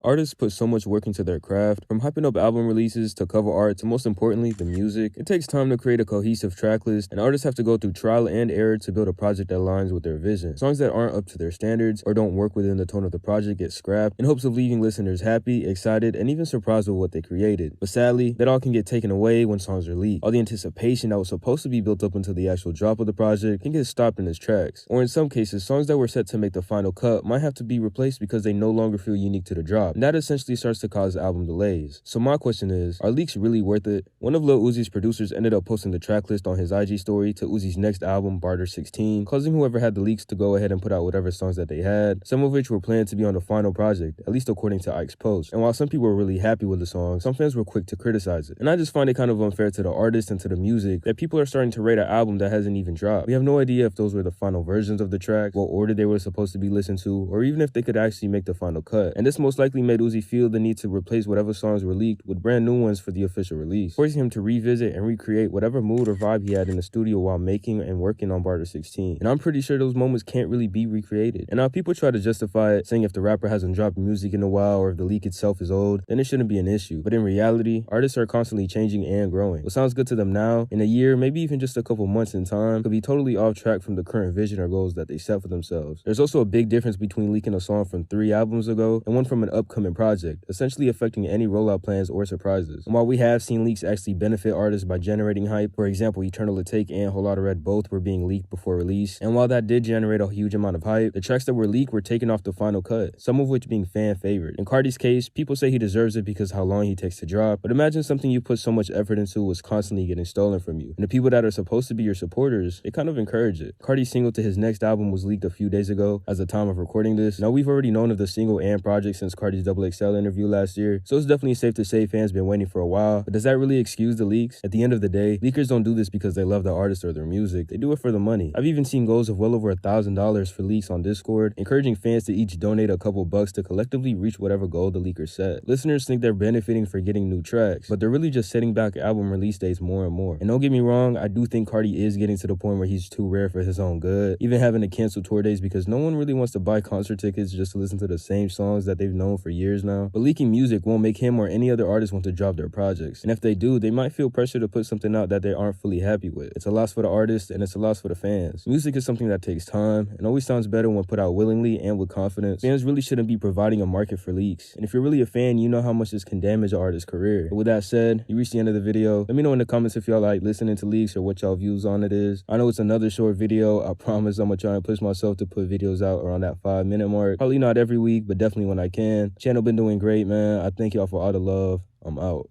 Artists put so much work into their craft, from hyping up album releases to cover art to most importantly, the music. It takes time to create a cohesive track list, and artists have to go through trial and error to build a project that aligns with their vision. Songs that aren't up to their standards or don't work within the tone of the project get scrapped in hopes of leaving listeners happy, excited, and even surprised with what they created. But sadly, that all can get taken away when songs are leaked. All the anticipation that was supposed to be built up until the actual drop of the project can get stopped in its tracks. Or in some cases, songs that were set to make the final cut might have to be replaced because they no longer feel unique to the drop. And that essentially starts to cause album delays. So my question is, are leaks really worth it? One of Lil Uzi's producers ended up posting the track list on his IG story to Uzi's next album, Barter 16, causing whoever had the leaks to go ahead and put out whatever songs that they had, some of which were planned to be on the final project, at least according to Ike's post. And while some people were really happy with the song, some fans were quick to criticize it. And I just find it kind of unfair to the artist and to the music that people are starting to rate an album that hasn't even dropped. We have no idea if those were the final versions of the track, what order they were supposed to be listened to, or even if they could actually make the final cut. And this most likely made Uzi feel the need to replace whatever songs were leaked with brand new ones for the official release, forcing him to revisit and recreate whatever mood or vibe he had in the studio while making and working on Barter 16. And I'm pretty sure those moments can't really be recreated. And now people try to justify it, saying if the rapper hasn't dropped music in a while or if the leak itself is old, then it shouldn't be an issue. But in reality, artists are constantly changing and growing. What sounds good to them now, in a year, maybe even just a couple months in time, could be totally off track from the current vision or goals that they set for themselves. There's also a big difference between leaking a song from 3 albums ago and one from an upcoming project, essentially affecting any rollout plans or surprises. And while we have seen leaks actually benefit artists by generating hype, for example, Eternal Atake and Whole Lotta Red both were being leaked before release, and while that did generate a huge amount of hype, the tracks that were leaked were taken off the final cut, some of which being fan favorite. In Carti's case, people say he deserves it because how long he takes to drop, but imagine something you put so much effort into was constantly getting stolen from you. And the people that are supposed to be your supporters, they kind of encourage it. Carti's single to his next album was leaked a few days ago as the time of recording this. Now we've already known of the single and project since Carti's XXL interview last year, so it's definitely safe to say fans been waiting for a while. But does that really excuse the leaks? At the end of the day, leakers don't do this because they love the artist or their music. They do it for the money. I've even seen goals of well over $1,000 for leaks on Discord, encouraging fans to each donate a couple bucks to collectively reach whatever goal the leaker set. Listeners think they're benefiting for getting new tracks, but they're really just setting back album release dates more and more. And don't get me wrong, I do think Carti is getting to the point where he's too rare for his own good, even having to cancel tour days because no one really wants to buy concert tickets just to listen to the same songs that they've known for years now. But leaking music won't make him or any other artist want to drop their projects. And if they do, they might feel pressure to put something out that they aren't fully happy with. It's a loss for the artist and it's a loss for the fans. Music is something that takes time and always sounds better when put out willingly and with confidence. Fans really shouldn't be providing a market for leaks. And if you're really a fan, you know how much this can damage an artist's career. But with that said, you reached the end of the video. Let me know in the comments if y'all like listening to leaks or what y'all views on it is. I know it's another short video. I promise I'm gonna try and push myself to put videos out around that 5-minute mark. Probably not every week, but definitely when I can. Channel been doing great, man. I thank y'all for all the love. I'm out.